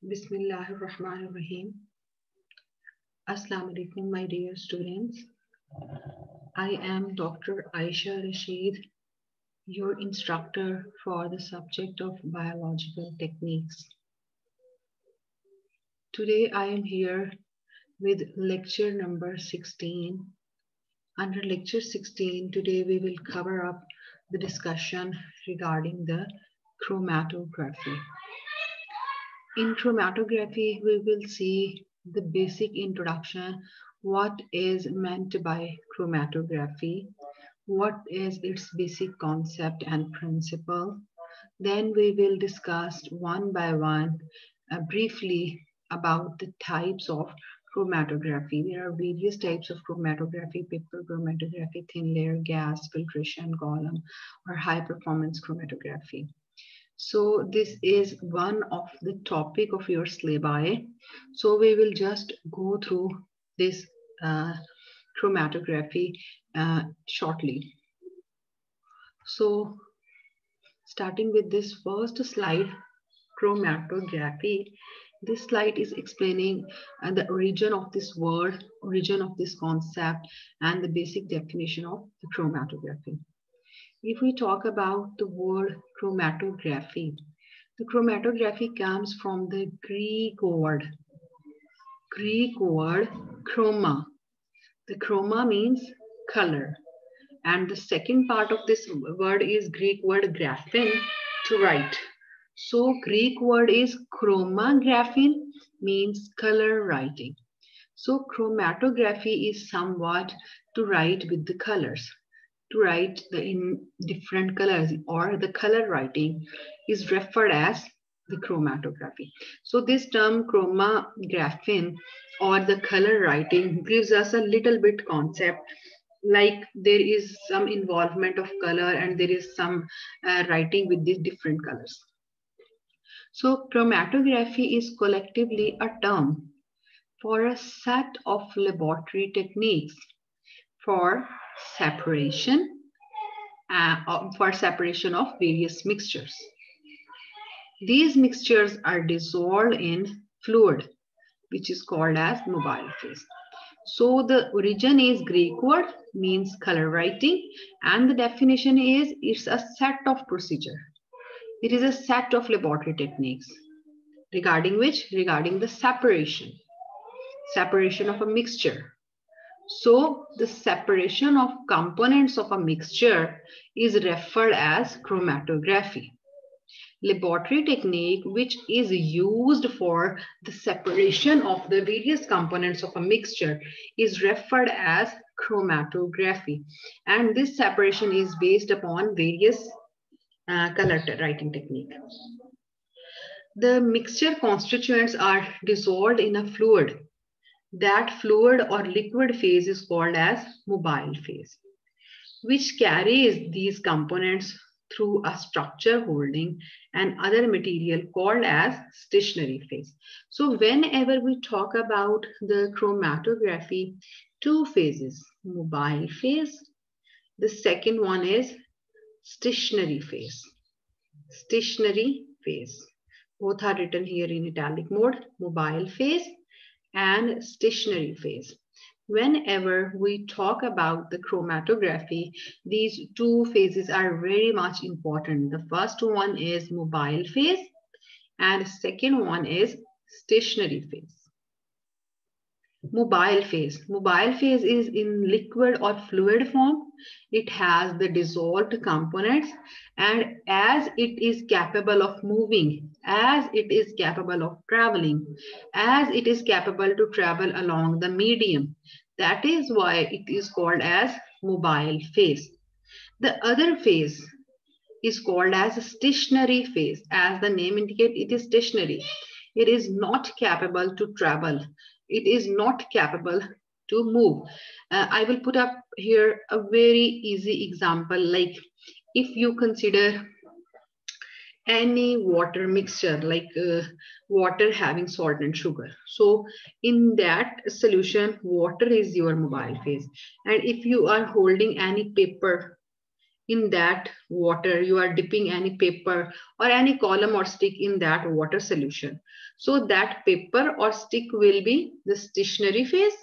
Bismillahirrahmanirrahim. Assalamu alaikum, my dear students. I am Dr. Aisha Rashid, your instructor for the subject of biological techniques. Today I am here with lecture number 16. Under lecture 16, today we will cover up the discussion regarding the chromatography. In chromatography, we will see the basic introduction, what is meant by chromatography, what is its basic concept and principle. Then we will discuss one by one briefly about the types of chromatography. There are various types of chromatography: picture chromatography, thin layer, gas, filtration, column, or high performance chromatography. So this is one of the topic of your syllabi. So we will just go through this chromatography shortly. So starting with this first slide, chromatography. This slide is explaining the origin of this word, origin of this concept, and the basic definition of the chromatography. If we talk about the word chromatography, the chromatography comes from the Greek word chroma. The chroma means color. And the second part of this word is Greek word graphen, to write. So Greek word is chromographin, means color writing. So chromatography is somewhat to write with the colors. To write in different colors, or the color writing is referred as the chromatography. So this term chromographin or the color writing gives us a little bit concept, like there is some involvement of color and there is some writing with these different colors. So chromatography is collectively a term for a set of laboratory techniques for separation of various mixtures. These mixtures are dissolved in fluid, which is called as mobile phase. So the origin is Greek word, means color writing, and the definition is it's a set of procedure. It is a set of laboratory techniques regarding the separation of a mixture. So the separation of components of a mixture is referred as chromatography. Laboratory technique which is used for the separation of the various components of a mixture is referred as chromatography, and this separation is based upon various color writing technique. The mixture constituents are dissolved in a fluid. That fluid or liquid phase is called as mobile phase, which carries these components through a structure holding and other material called as stationary phase. So whenever we talk about the chromatography, two phases, mobile phase, the second one is stationary phase. Stationary phase. Both are written here in italic mode, mobile phase and stationary phase. Whenever we talk about the chromatography, these two phases are very much important. The first one is mobile phase and second one is stationary phase. Mobile phase. Mobile phase is in liquid or fluid form. It has the dissolved components, and as it is capable of moving, as it is capable of traveling, as it is capable to travel along the medium, that is why it is called as mobile phase. The other phase is called as stationary phase. As the name indicates, it is stationary. It is not capable to travel. It is not capable to move. I will put up here a very easy example, like if you consider any water mixture, like water having salt and sugar. So in that solution, water is your mobile phase. And if you are holding any paper in that water, you are dipping any paper or any column or stick in that water solution. So that paper or stick will be the stationary phase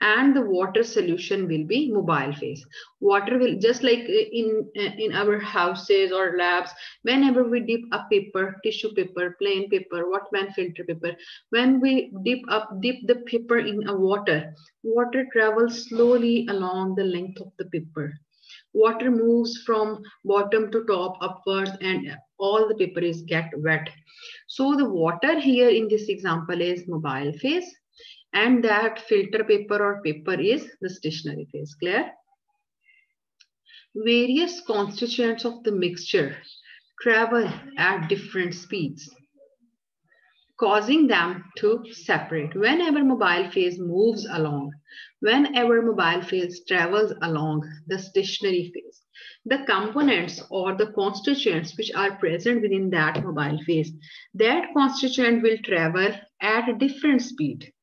and the water solution will be mobile phase. Water will, just like in our houses or labs, whenever we dip a paper, tissue paper, plain paper, Wattman filter paper, when we dip the paper in a water, water travels slowly along the length of the paper. Water moves from bottom to top upwards and all the paper is get wet. So the water here in this example is mobile phase and that filter paper or paper is the stationary phase. Clear? Various constituents of the mixture travel at different speeds, causing them to separate. Whenever mobile phase moves along, whenever mobile phase travels along the stationary phase, the components or the constituents which are present within that mobile phase, that constituent will travel at a different speed,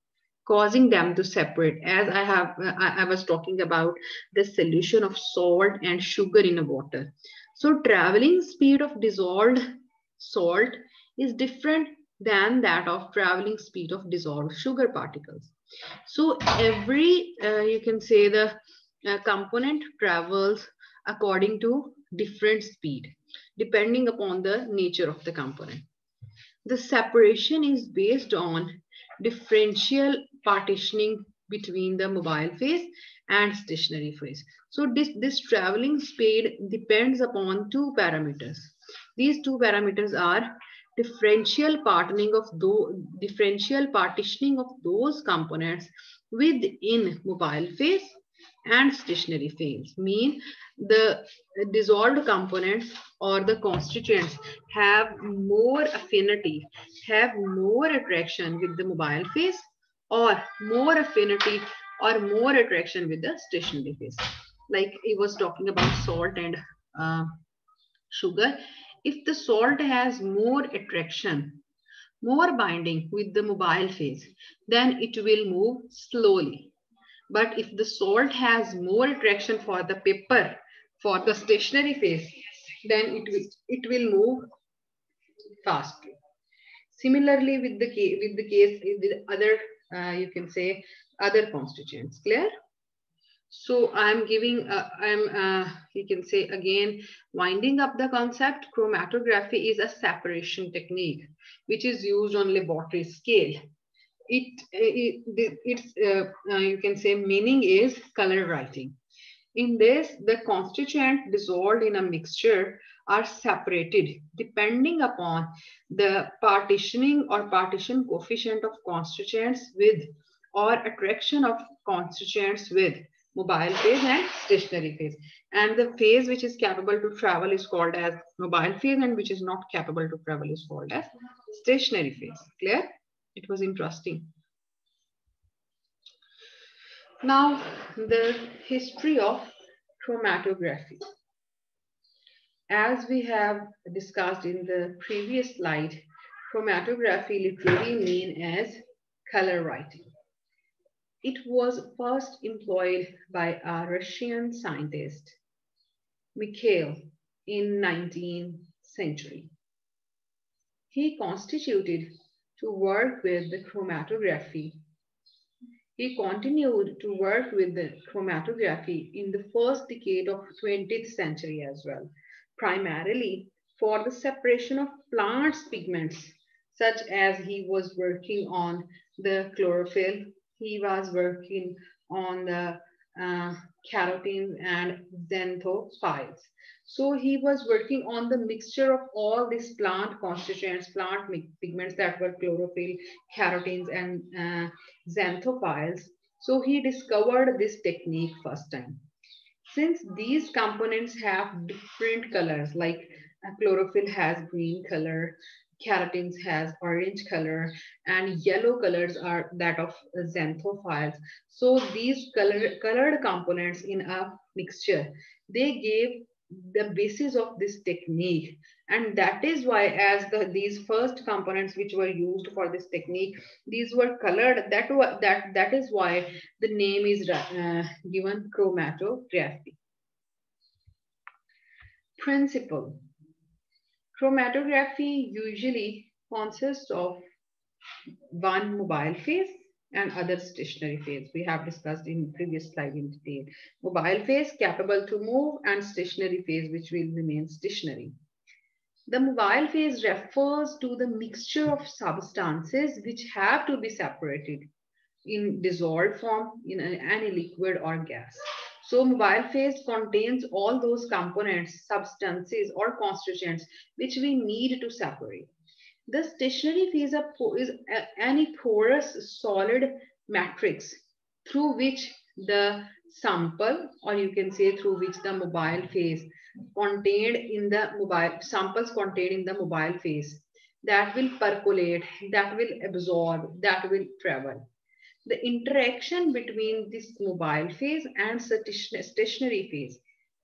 causing them to separate. As I was talking about the solution of salt and sugar in a water. So traveling speed of dissolved salt is different than that of traveling speed of dissolved sugar particles. So every, you can say the component travels according to different speed, depending upon the nature of the component. The separation is based on differential partitioning between the mobile phase and stationary phase. So this traveling speed depends upon two parameters. These two parameters are differential partitioning of those components within mobile phase and stationary phase. Mean the dissolved components or the constituents have more affinity, have more attraction with the mobile phase, or more affinity or more attraction with the stationary phase. Like he was talking about salt and sugar. If the salt has more attraction, more binding with the mobile phase, then it will move slowly. But if the salt has more attraction for the paper, for the stationary phase, then it will move faster. Similarly, with the case with other, you can say other constituents. Clear? So I'm giving, you can say again, winding up the concept. Chromatography is a separation technique which is used on laboratory scale. Its you can say meaning is color writing. In this, the constituent dissolved in a mixture are separated depending upon the partitioning or partition coefficient of constituents with or attraction of constituents with mobile phase and stationary phase. And the phase which is capable to travel is called as mobile phase, and which is not capable to travel is called as stationary phase. Clear? It was interesting. Now, the history of chromatography. As we have discussed in the previous slide, chromatography literally means as color writing. It was first employed by a Russian scientist, Mikhail, in 19th century. He constituted to work with the chromatography. He continued to work with the chromatography in the first decade of 20th century as well, primarily for the separation of plants' pigments, such as he was working on the chlorophyll, he was working on the carotenes and xanthophyls. So he was working on the mixture of all these plant constituents, plant pigments that were chlorophyll, carotenes, and xanthophyls. So he discovered this technique first time. Since these components have different colors, like chlorophyll has green color, carotenes has orange color, and yellow colors are that of xanthophyls. So these colored components in a mixture, they gave the basis of this technique, and that is why as these first components which were used for this technique, these were colored. That is why the name is given chromatography. Principle. Chromatography usually consists of one mobile phase and other stationary phase. We have discussed in previous slide in detail. Mobile phase capable to move and stationary phase which will remain stationary. The mobile phase refers to the mixture of substances which have to be separated in dissolved form in any liquid or gas. So mobile phase contains all those components, substances or constituents which we need to separate. The stationary phase is any porous solid matrix through which the sample, or you can say through which the mobile phase contained in the mobile samples contained in the mobile phase, that will percolate, that will absorb, that will travel. The interaction between this mobile phase and stationary phase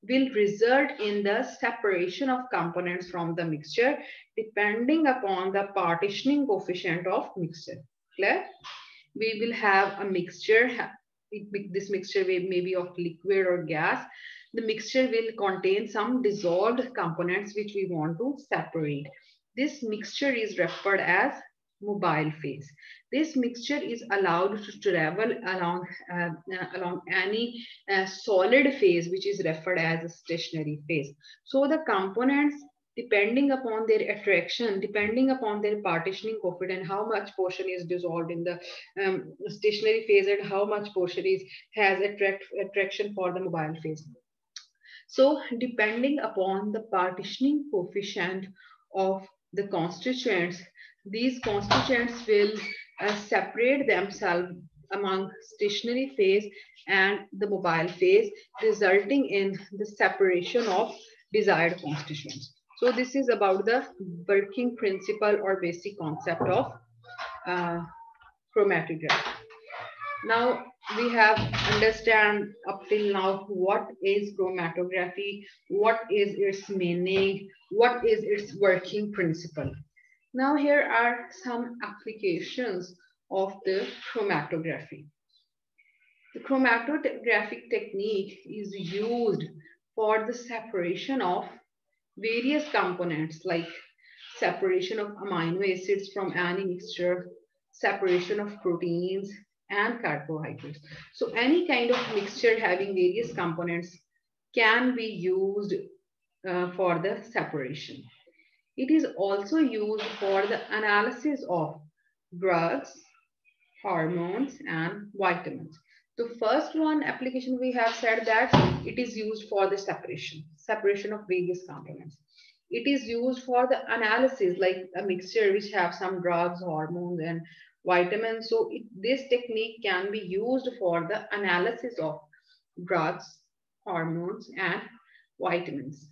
will result in the separation of components from the mixture depending upon the partitioning coefficient of mixture. Clear? We will have a mixture. This mixture may be of liquid or gas. The mixture will contain some dissolved components which we want to separate. This mixture is referred as mobile phase. This mixture is allowed to travel along any solid phase which is referred as a stationary phase. So the components, depending upon their attraction, depending upon their partitioning coefficient, how much portion is dissolved in the stationary phase and how much portion has attraction for the mobile phase. So depending upon the partitioning coefficient of the constituents, these constituents will separate themselves among stationary phase and the mobile phase, resulting in the separation of desired constituents. So this is about the working principle or basic concept of chromatography. Now we have understand up till now what is chromatography, what is its meaning, what is its working principle. Now here are some applications of the chromatography. The chromatographic technique is used for the separation of various components like separation of amino acids from any mixture, separation of proteins and carbohydrates. So any kind of mixture having various components can be used for the separation. It is also used for the analysis of drugs, hormones, and vitamins. The first one application we have said that it is used for the separation of various components. It is used for the analysis like a mixture which have some drugs, hormones, and vitamins. So this technique can be used for the analysis of drugs, hormones, and vitamins.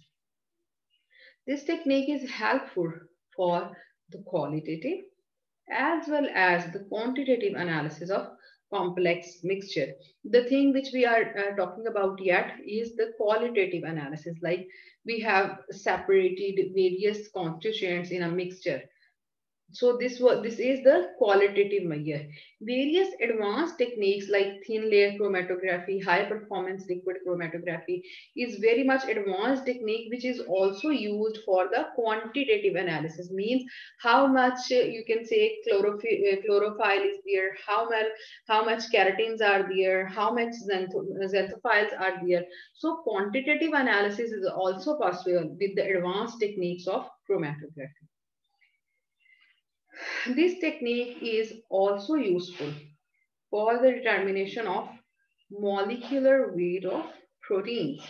This technique is helpful for the qualitative as well as the quantitative analysis of complex mixture. The thing which we are talking about yet is the qualitative analysis, like we have separated various constituents in a mixture. So this is the qualitative measure. Various advanced techniques like thin layer chromatography, high performance liquid chromatography is very much advanced technique which is also used for the quantitative analysis. Means how much you can say chlorophyll is there, how much keratins are there, how much xanthophiles are there. So quantitative analysis is also possible with the advanced techniques of chromatography. This technique is also useful for the determination of molecular weight of proteins.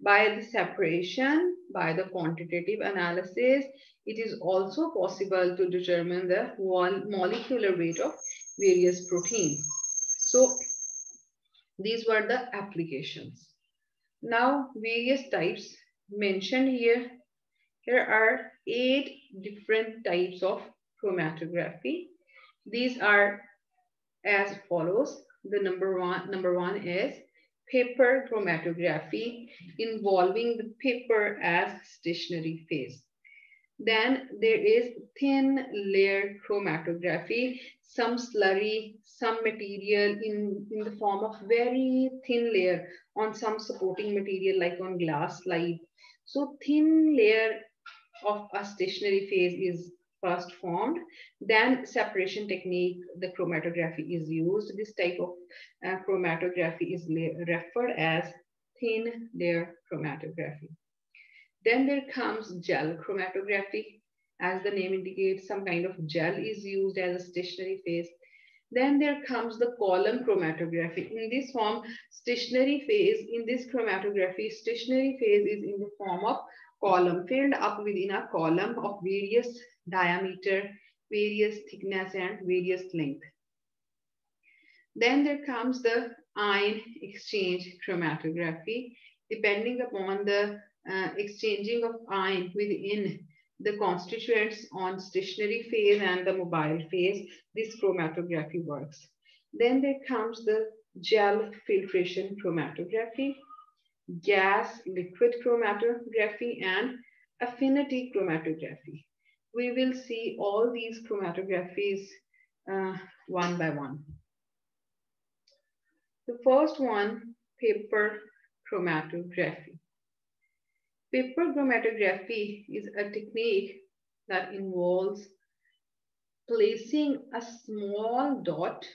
By the separation, by the quantitative analysis, it is also possible to determine the molecular weight of various proteins. So these were the applications. Now various types mentioned here. Here are 8 different types of chromatography. These are as follows. The number one is paper chromatography, involving the paper as stationary phase. Then there is thin layer chromatography, some slurry, some material in the form of very thin layer on some supporting material like on glass slide. So thin layer of a stationary phase is first formed, then separation technique, the chromatography is used. This type of chromatography is referred as thin layer chromatography. Then there comes gel chromatography. As the name indicates, some kind of gel is used as a stationary phase. Then there comes the column chromatography. In this form, stationary phase, in this chromatography, stationary phase is in the form of column, filled up within a column of various diameter, various thickness, and various length. Then there comes the ion exchange chromatography. Depending upon the exchanging of ion within the constituents on stationary phase and the mobile phase, this chromatography works. Then there comes the gel filtration chromatography, gas liquid chromatography, and affinity chromatography. We will see all these chromatographies one by one. The first one, paper chromatography. Paper chromatography is a technique that involves placing a small dot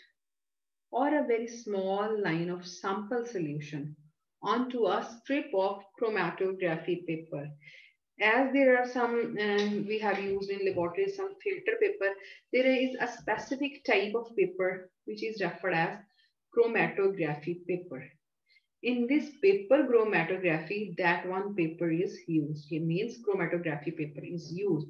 or a very small line of sample solution onto a strip of chromatography paper. As there are some, we have used in laboratory some filter paper, there is a specific type of paper which is referred as chromatography paper. In this paper chromatography, that one paper is used. It means chromatography paper is used.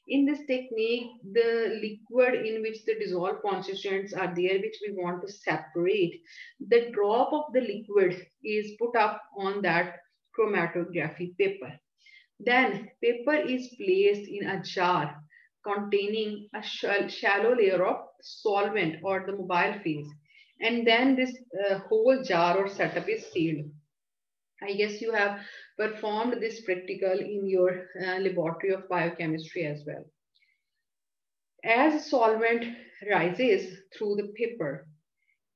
In this technique, the liquid in which the dissolved constituents are there, which we want to separate, the drop of the liquid is put up on that chromatography paper. Then paper is placed in a jar containing a shallow layer of solvent or the mobile phase. And then this whole jar or setup is sealed. I guess you have performed this practical in your laboratory of biochemistry as well. As solvent rises through the paper,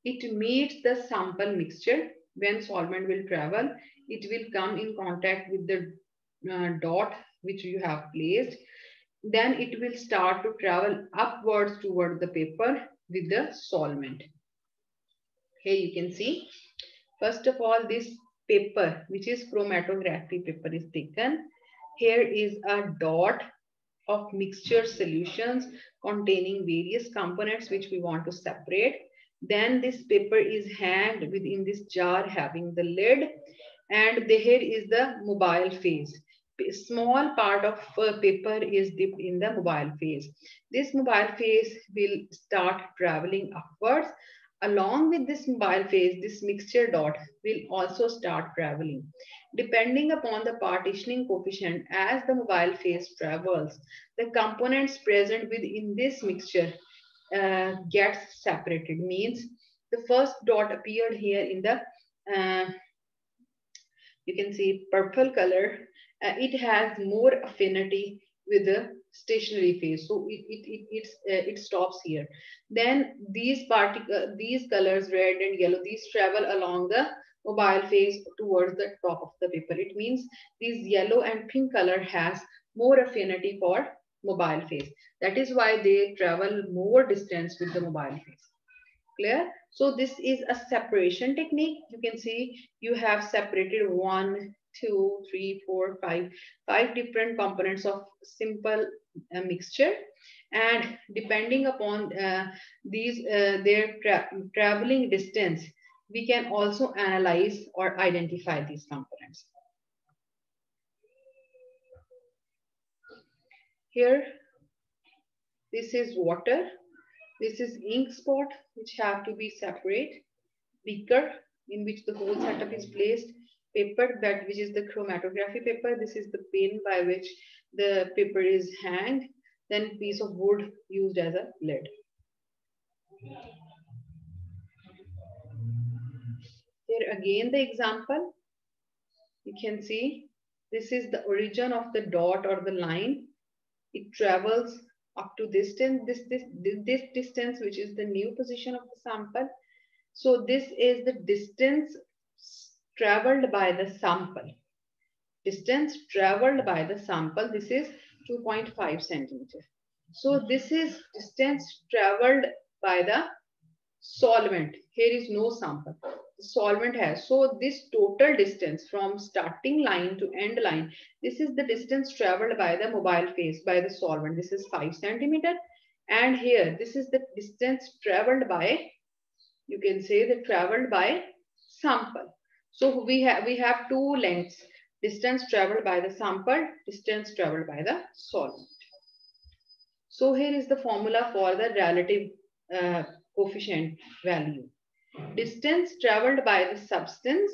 it meets the sample mixture. When solvent will travel, it will come in contact with the dot which you have placed. Then it will start to travel upwards toward the paper with the solvent. Here you can see, first of all, this paper, which is chromatography paper, is taken. Here is a dot of mixture solutions containing various components which we want to separate. Then this paper is hanged within this jar having the lid, and here is the mobile phase. A small part of paper is dipped in the mobile phase. This mobile phase will start traveling upwards. Along with this mobile phase, this mixture dot will also start traveling. Depending upon the partitioning coefficient, as the mobile phase travels, the components present within this mixture gets separated. Means the first dot appeared here in the, you can see purple color. It has more affinity with the stationary phase, so it stops here. Then these colors, red and yellow, these travel along the mobile phase towards the top of the paper. It means this yellow and pink color has more affinity for mobile phase. That is why they travel more distance with the mobile phase. Clear? So this is a separation technique. You can see you have separated 1, 2, 3, 4, 5 different components of simple mixture, and depending upon their traveling distance, we can also analyze or identify these components. Here, this is water. This is ink spot, which have to be separate. Beaker, in which the whole setup is placed. Paper bed, which is the chromatography paper. This is the pin by which the paper is hanged. Then piece of wood used as a lid. Here again the example. You can see this is the origin of the dot or the line. It travels up to this distance, which is the new position of the sample. So this is the distance traveled by the sample distance traveled by the sample. This is 2.5 centimeter. So this is distance traveled by the solvent. Here is no sample. The solvent has. So this total distance from starting line to end line, this is the distance traveled by the mobile phase, by the solvent. This is 5 centimeter. And here, this is the distance traveled by, you can say the traveled by sample. So we have two lengths, distance traveled by the sample, distance traveled by the solvent. So here is the formula for the relative coefficient value. Distance traveled by the substance,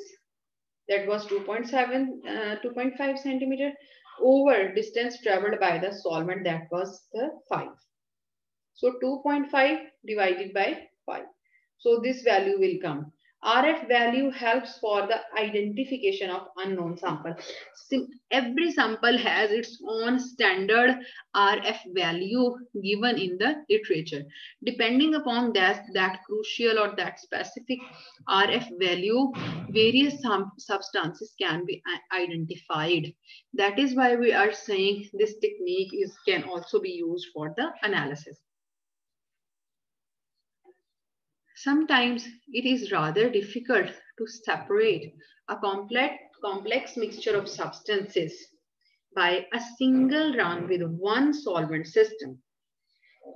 that was 2.5 centimeter, over distance traveled by the solvent, that was the 5. So 2.5 divided by 5. So this value will come. RF value helps for the identification of unknown sample. Every sample has its own standard RF value given in the literature. Depending upon that crucial or that specific RF value, various substances can be identified. That is why we are saying this technique can also be used for the analysis. Sometimes it is rather difficult to separate a complex mixture of substances by a single run with one solvent system.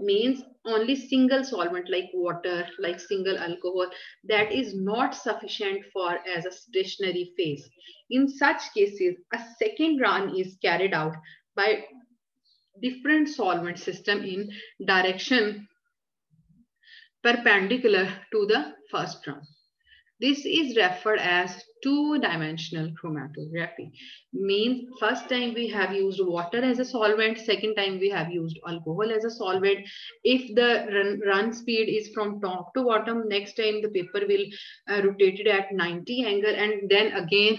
Means only single solvent like water, like single alcohol, that is not sufficient for as a stationary phase. In such cases, a second run is carried out by different solvent system in direction perpendicular to the first run. This is referred as two-dimensional chromatography. Means first time we have used water as a solvent, second time we have used alcohol as a solvent. If the run speed is from top to bottom, next time the paper will rotate it at 90 angle, and then again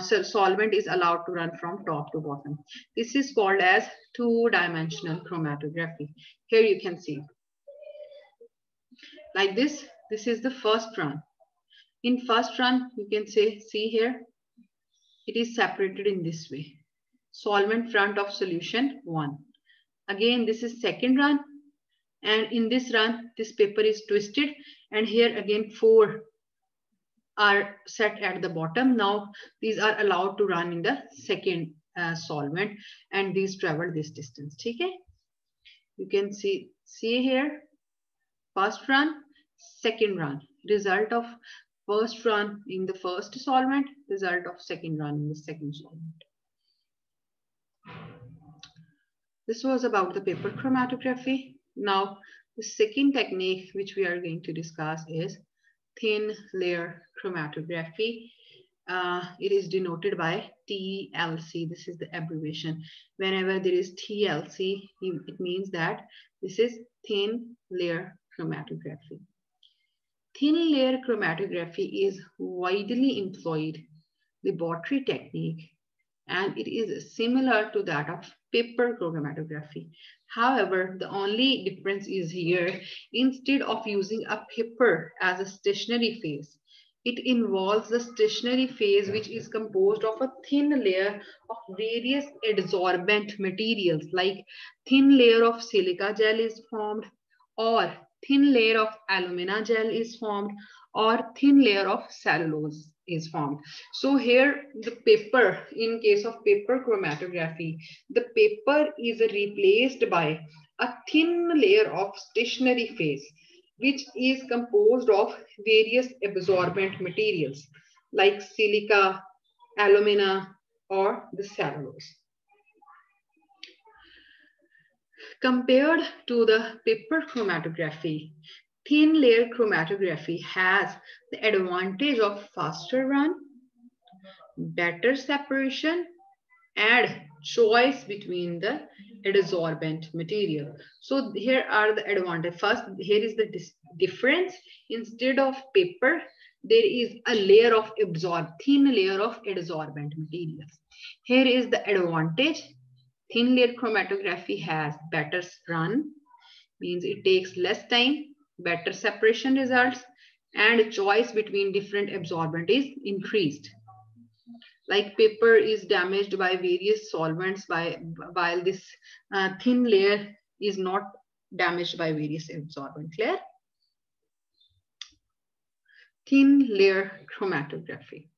so solvent is allowed to run from top to bottom. This is called as two-dimensional chromatography. Here you can see. Like this is the first run. In first run, you can see here, it is separated in this way. Solvent front of solution 1. Again, this is second run. And in this run, this paper is twisted. And here again, 4 are set at the bottom. Now, these are allowed to run in the second solvent. And these travel this distance. Okay? You can see here, first run, second run, result of first run in the first solvent, result of second run in the second solvent. This was about the paper chromatography. Now, the second technique which we are going to discuss is thin layer chromatography. It is denoted by TLC. This is the abbreviation. Whenever there is TLC, it means that this is thin layer chromatography. Thin layer chromatography is widely employed laboratory technique, and it is similar to that of paper chromatography. However, the only difference is here, instead of using a paper as a stationary phase, it involves the stationary phase which is composed of a thin layer of various adsorbent materials, like thin layer of silica gel is formed, or thin layer of alumina gel is formed, or thin layer of cellulose is formed. So here the paper, in case of paper chromatography, the paper is replaced by a thin layer of stationary phase, which is composed of various absorbent materials like silica, alumina, or the cellulose. Compared to the paper chromatography, thin layer chromatography has the advantage of faster run, better separation, and choice between the adsorbent material. So here are the advantages. First, here is the difference. Instead of paper, there is a layer of thin layer of adsorbent materials. Here is the advantage. Thin layer chromatography has better run, means it takes less time, better separation results, and choice between different absorbent is increased. Like paper is damaged by various solvents, while this thin layer is not damaged by various absorbent. Clear? Thin layer chromatography.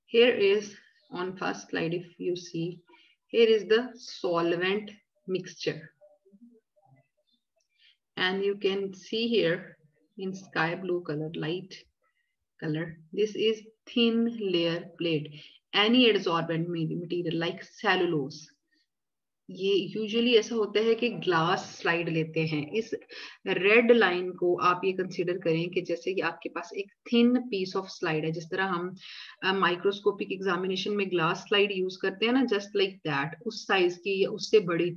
Here is on first slide, if you see, here is the solvent mixture. And you can see here in sky blue color, light color, this is thin layer plate. Any adsorbent material like cellulose. ये usually ऐसा होता है कि glass slide लेते हैं. इस red line को आप ये कंसीडर करें कि जैसे कि आपके पास एक थिन पीस ऑफ स्लाइड है, जिस तरह हम माइक्रोस्कोपिक एग्जामिनेशन में ग्लास स्लाइड यूज करते हैं ना, जस्ट लाइक दैट, उस साइज की या उससे बड़ी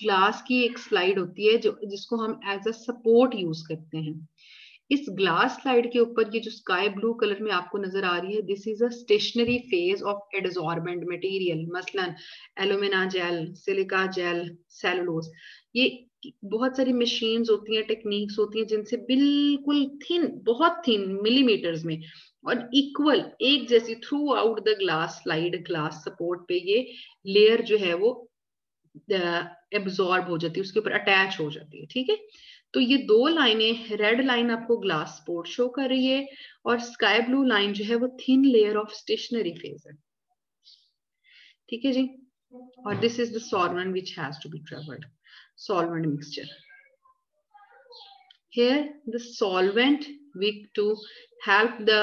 ग्लास की एक स्लाइड होती है जो जिसको हम एज अ सपोर्ट यूज करते हैं. इस ग्लास स्लाइड के ऊपर ये जो स्काई ब्लू कलर में आपको नजर आ रही है, this is a stationary phase of adsorbent material, मसलन alumina gel, silica gel, cellulose. ये बहुत सारी मशीन्स होती हैं, टेक्निक्स होती हैं जिनसे बिल्कुल थिन, बहुत थिन मिलीमीटर्स में और इक्वल एक जैसी through out the glass slide, glass support पे ये लेयर जो है वो एब्जॉर्ब हो जाती है, उसके ऊपर अटैच हो जाती है. ठीक है, तो ये दो लाइनें, रेड लाइन आपको ग्लास सपोर्ट शो कर रही है और स्काई ब्लू लाइन जो है वो thin layer of stationary phase है. ठीक है जी. और this is the solvent which has to be travelled, solvent mixture. Here the solvent wick to help the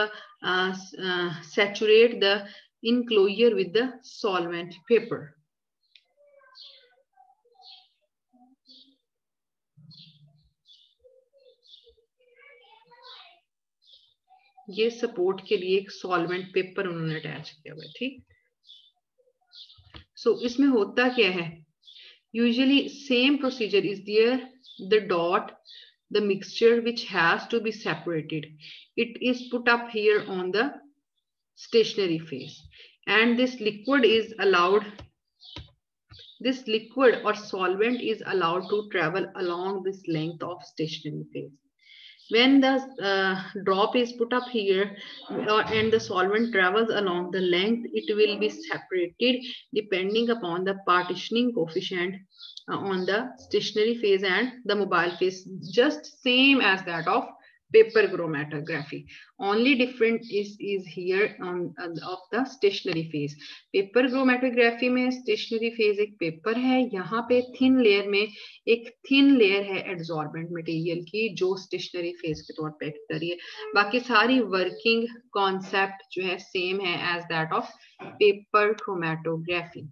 saturate the enclosure with the solvent paper. ये support के लिए एक solvent paper उन्होंने अटैच किया हुआ है. ठीक, सो इसमें होता क्या है, usually same procedure is there. The dot, the mixture which has to be separated, it is put up here on the stationary phase, and this liquid or solvent is allowed to travel along this length of stationary phase. When the drop is put up here and the solvent travels along the length, it will be separated depending upon the partitioning coefficient on the stationary phase and the mobile phase, just same as that of paper chromatography. Only different is here on of the stationary phase. Paper chromatography में stationary phase एक paper है, यहाँ पे thin layer में एक thin layer है adsorbent material की जो stationary phase के तौर पे एक्ट कर रही है. बाकी सारी working concept जो है same है as that of paper chromatography.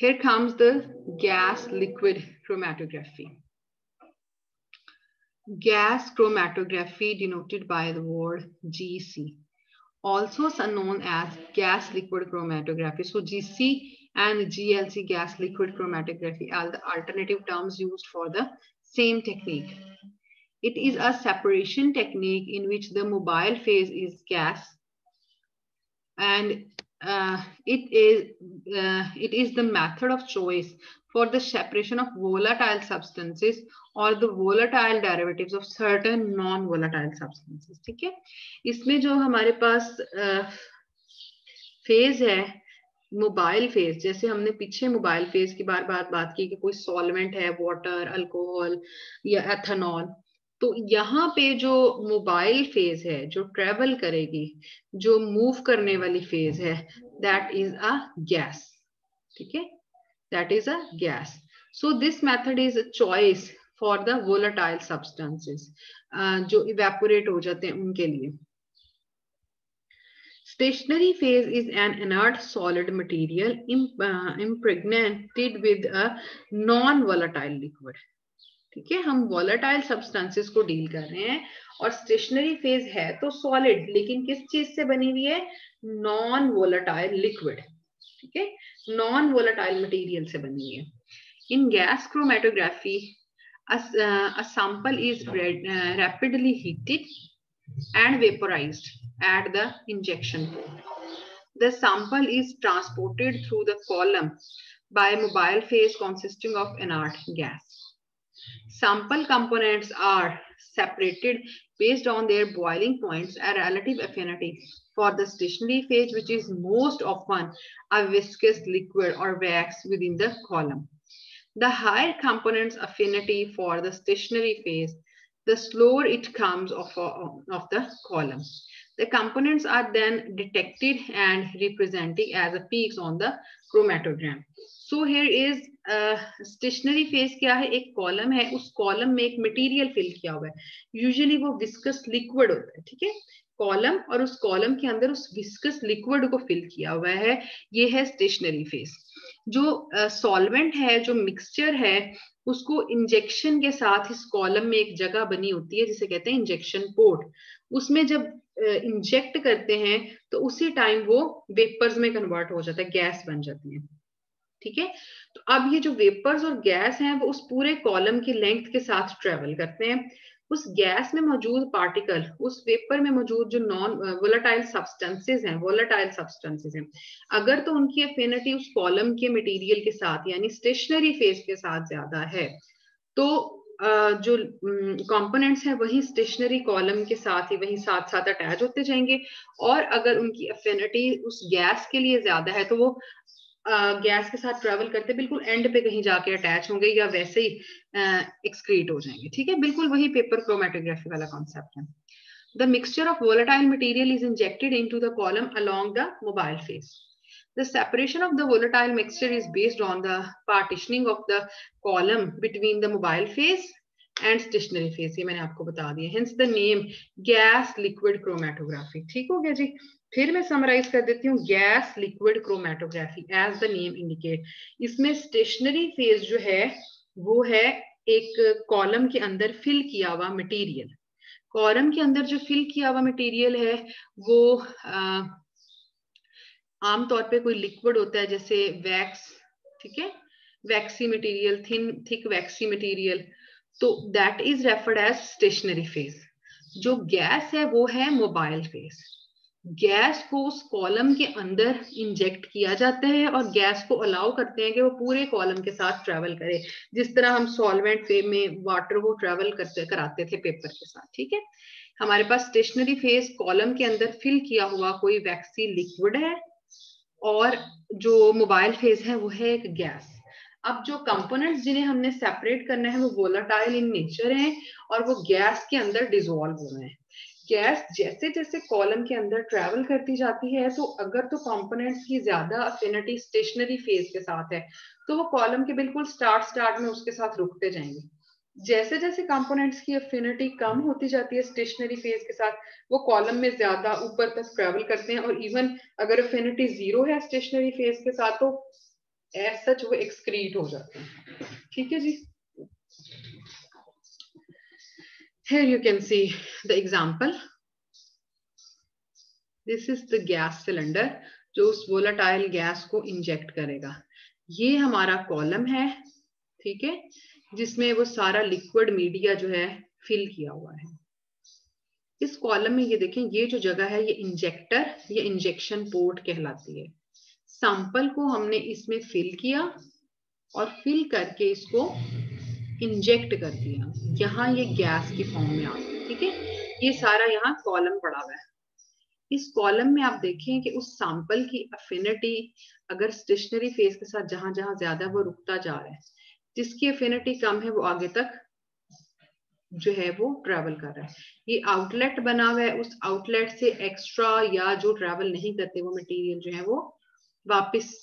Here comes the gas liquid chromatography. Gas chromatography denoted by the word GC, also known as gas liquid chromatography. So GC and GLC, gas liquid chromatography, are the alternative terms used for the same technique. It is a separation technique in which the mobile phase is gas and it is the method of choice for the separation of volatile substances or the volatile derivatives of certain non-volatile substances. ठीक है, इसमें जो हमारे पास phase है mobile phase, जैसे हमने पीछे mobile phase की बात की कि कोई सॉल्वेंट है, वाटर, अल्कोहल या एथेनॉल, तो यहाँ पे जो मोबाइल फेज है, जो ट्रेवल करेगी, जो मूव करने वाली फेज है, दैट इज अ गैस. ठीक है, that is a gas. So this method is a choice for the volatile substances, जो इवेपोरेट हो जाते हैं उनके लिए. Stationary phase is an inert solid material impregnated with a non-volatile liquid. ठीक है, हम वॉलेटाइल सब्सटेंसेस को डील कर रहे हैं और स्टेशनरी फेज है तो सॉलिड, लेकिन किस चीज से बनी हुई है, नॉन वॉलेटाइल लिक्विड. ठीक है, नॉन वॉलेटाइल मटेरियल से बनी हुई है. इन gas chromatography a sample is rapidly heated and vaporized at the injection port. The sample is transported through the column by mobile phase consisting of inert gas. Sample components are separated based on their boiling points and relative affinity. For the stationary phase, which is most often a viscous liquid or wax within the column. The higher component's affinity for the stationary phase, the slower it comes of the column. The components are then detected and represented as a peaks on the chromatogram. So here is stationary phase क्या है, एक column है, उस column में एक material fill किया हुआ है, यूजुअली वो विस्कस लिक्विड होता है, ठीक है, कॉलम और उस कॉलम के अंदर उस विस्कस लिक्विड को फिल किया हुआ है, ये है स्टेशनरी फेज। जो सॉल्वेंट है, जो मिक्सचर है, उसको इंजेक्शन के साथ इस कॉलम में एक जगह बनी होती है जिसे कहते हैं इंजेक्शन पोर्ट, उसमें जब इंजेक्ट करते हैं तो उसी टाइम वो वेपर्स में कन्वर्ट हो जाता है, गैस बन जाती है, ठीक है। तो अब ये जो वेपर्स और गैस हैं वो उस पूरे कॉलम की लेंथ के साथ ट्रेवल करते हैं। उस गैस में मौजूद पार्टिकल, उस वेपर में मौजूद जो नॉन वोलेटाइल सब्सटेंसेस हैं, अगर तो उनकी एफिनिटी उस कॉलम के मटेरियल के साथ यानी स्टेशनरी फेज के साथ ज्यादा है, तो जो कंपोनेंट्स हैं वही स्टेशनरी कॉलम के साथ ही वही साथ साथ अटैच होते जाएंगे, और अगर उनकी एफिनिटी उस गैस के लिए ज्यादा है तो वो गैस के साथ ट्रेवल करते बिल्कुल एंड पे कहीं जाके अटैच होंगे या वैसे ही एक्सक्रीट हो जाएंगे, ठीक है, बिल्कुल वही पेपर क्रोमेटोग्राफी वाला कॉन्सेप्ट है। The mixture of volatile material is injected into the column along the mobile phase. The separation of the volatile mixture is based on the partitioning of the column between the mobile phase and stationary phase, ये मैंने आपको बता दिया, hence the name gas liquid chromatography। ठीक हो गया जी। फिर मैं समराइज कर देती हूँ, gas liquid chromatography as the name indicate, इसमें स्टेशनरी फेज जो है वो है एक कॉलम के अंदर फिल किया हुआ मटेरियल, कॉलम के अंदर जो फिल किया हुआ मटेरियल है वो आमतौर पे कोई लिक्विड होता है जैसे वैक्स, ठीक है, waxy material, thick waxy material, तो that is referred as stationary phase. जो गैस है वो है मोबाइल फेज। गैस को उस कॉलम के अंदर इंजेक्ट किया जाता है और गैस को अलाउ करते हैं कि वो पूरे कॉलम के साथ ट्रेवल करे, जिस तरह हम सॉल्वेंट में वाटर को ट्रेवल कराते थे पेपर के साथ, ठीक है। हमारे पास स्टेशनरी फेज कॉलम के अंदर फिल किया हुआ कोई वैक्सी लिक्विड है, और जो मोबाइल फेज है वो है एक गैस। अब जो कंपोनेंट्स जिन्हें हमने सेपरेट करना है वो वोलेटाइल इन नेचर हैं और वो गैस के अंदर डिसॉल्व हो रहे हैं। गैस जैसे जैसे कॉलम के अंदर ट्रेवल करती जाती है, तो अगर तो कंपोनेंट्स की ज्यादा अफिनिटी स्टेशनरी फेज के साथ है तो वो कॉलम के बिल्कुल स्टार्ट में उसके साथ रुकते जाएंगे। जैसे जैसे कंपोनेंट्स की अफिनिटी कम होती जाती है स्टेशनरी फेज के साथ, वो कॉलम में ज्यादा ऊपर तक ट्रेवल करते हैं, और इवन अगर अफिनिटी 0 है स्टेशनरी फेज के साथ तो एज सच वो एक्सक्रीट हो जाते हैं, ठीक है जी। Here you can see the example. This is the gas cylinder जो उस volatile गैस को इंजेक्ट करेगा। ये हमारा कॉलम है, ठीक है, जिसमें वो सारा लिक्विड मीडिया जो है फिल किया हुआ है। इस कॉलम में ये देखें, ये जो जगह है ये इंजेक्टर, ये इंजेक्शन पोर्ट कहलाती है। सैंपल को हमने इसमें फिल किया और फिल करके इसको इंजेक्ट कर दिया, यहाँ ये गैस की फॉर्म में आ गया, ठीक है। ये सारा यहाँ कॉलम पड़ा हुआ है। इस कॉलम में आप देखें कि उस सैंपल की अफिनिटी अगर स्टेशनरी फेज के साथ जहां जहां ज्यादा वो रुकता जा रहा है, जिसकी अफिनिटी कम है वो आगे तक जो है वो ट्रेवल कर रहा है। ये आउटलेट बना हुआ है, उस आउटलेट से एक्स्ट्रा या जो ट्रेवल नहीं करते वो मटेरियल जो है वो वापस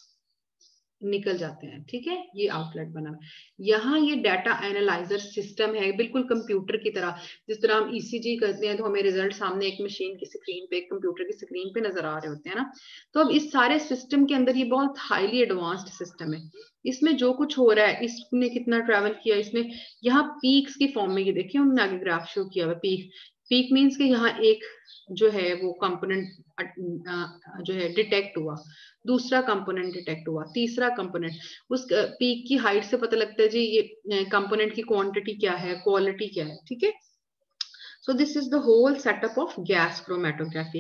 निकल जाते हैं, ठीक है। ये आउटलेट बना, यहाँ ये डाटा एनालाइजर सिस्टम है, बिल्कुल कंप्यूटर की तरह। जिस तरह हम ईसीजी करते हैं तो हमें रिजल्ट सामने एक मशीन की स्क्रीन पे, एक कंप्यूटर की स्क्रीन पे नजर आ रहे होते हैं ना, तो अब इस सारे सिस्टम के अंदर ये बहुत हाईली एडवांस्ड सिस्टम है। इसमें जो कुछ हो रहा है, इसने कितना ट्रेवल किया, इसमें यहाँ पीक्स की फॉर्म में ये देखिए हमने आगे ग्राफ शो किया हुआ, पीक मीन्स कि यहाँ एक जो है वो कंपोनेंट जो है डिटेक्ट हुआ, दूसरा कंपोनेंट डिटेक्ट हुआ, तीसरा कंपोनेंट, उस पीक की हाइट से पता लगता है जी ये कंपोनेंट की क्वांटिटी क्या है, क्वालिटी क्या है, ठीक है। So this is the whole setup of gas chromatography.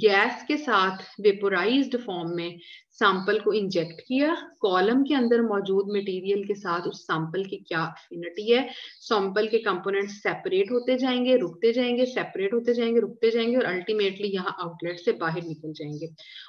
Gas के साथ वेपोराइज्ड फॉर्म में सैंपल को इंजेक्ट किया, कॉलम के अंदर मौजूद मटेरियल के साथ उस सैंपल की क्या अफिनिटी है, सैंपल के कंपोनेंट्स सेपरेट होते जाएंगे, रुकते जाएंगे, सेपरेट होते जाएंगे, रुकते जाएंगे और अल्टीमेटली यहाँ आउटलेट से बाहर निकल जाएंगे।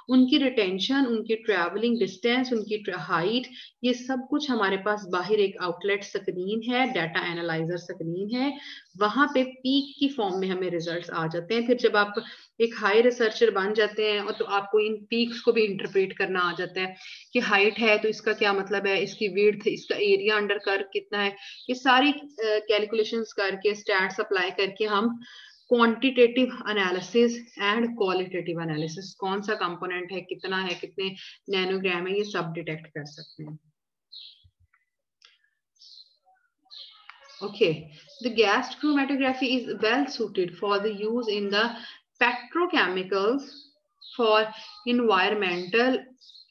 उनकी रिटेंशन, उनकी ट्रैवलिंग डिस्टेंस, उनकी हाइट, ये सब कुछ हमारे पास बाहर एक आउटलेट स्क्रीन है, डाटा एनालाइजर स्क्रीन है, वहां पे पीक की फॉर्म में हमें रिजल्ट्स आ जाते हैं। फिर जब आप एक हाई रिसर्चर बन जाते हैं और तो आपको इन पीक्स को भी इंटरप्रेट करना आ जाता है कि हाइट है तो इसका क्या मतलब है, इसकी विड्थ, इसका एरिया अंडर कर्व कितना है, ये सारी कैलकुलेशंस करके स्टैट्स अप्लाई करके हम quantitative analysis and qualitative analysis, कौन सा कंपोनेंट है, कितना है, कितने नैनोग्राम है, ये सब डिटेक्ट कर सकते हैं। Okay, the gas chromatography is well suited for the use in the petrochemicals, for environmental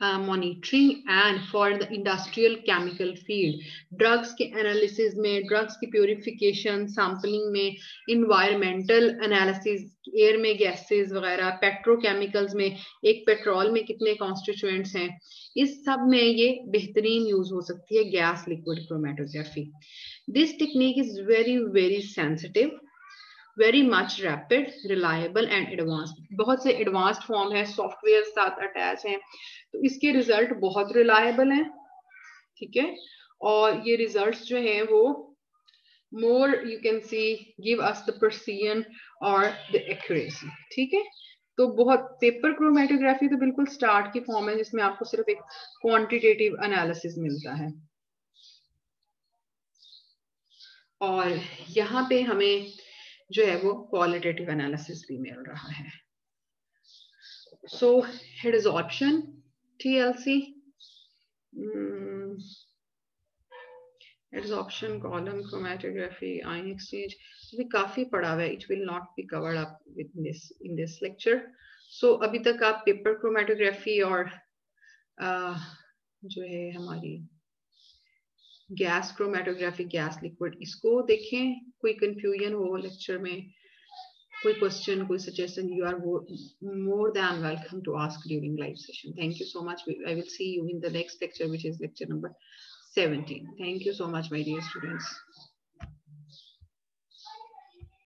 monitoring and for the industrial chemical field. Drugs के analysis में, drugs की purification, sampling में, environmental analysis, air में gases वगैरह, petrochemicals में एक petrol में कितने constituents हैं, इस सब में ये बेहतरीन यूज हो सकती है gas liquid chromatography. This technique is very sensitive, very much rapid, reliable and advanced. बहुत से advanced form है, सॉफ्टवेयर साथ अटैच हैं, तो इसके रिजल्ट बहुत रिलायबल हैं, ठीक है, और ये रिजल्ट्स जो हैं वो more you can see give us the precision or the accuracy, ठीक है। तो बहुत पेपर क्रोमेटोग्राफी तो बिल्कुल स्टार्ट की फॉर्म है जिसमें आपको सिर्फ एक क्वांटिटेटिव एनालिसिस मिलता है, और यहाँ पे हमें जो है वो क्वालिटेटिव एनालिसिस भी मिल रहा है। So adsorption, TLC, adsorption, column chromatography, ion exchange, भी काफी पढ़ा हुआ है, it will not be covered up in this lecture. So अभी तक आप पेपर क्रोमेटोग्राफी और जो है हमारी गैस क्रोमेटोग्राफी, गैस लिक्विड, इसको देखें। कोई कंफ्यूजन हो लेक्चर में, कोई क्वेश्चन, कोई suggestion, you are more than welcome to ask during live session. Thank you so much. I will see you in the next lecture, which is lecture number 17. Thank you so much, my dear students.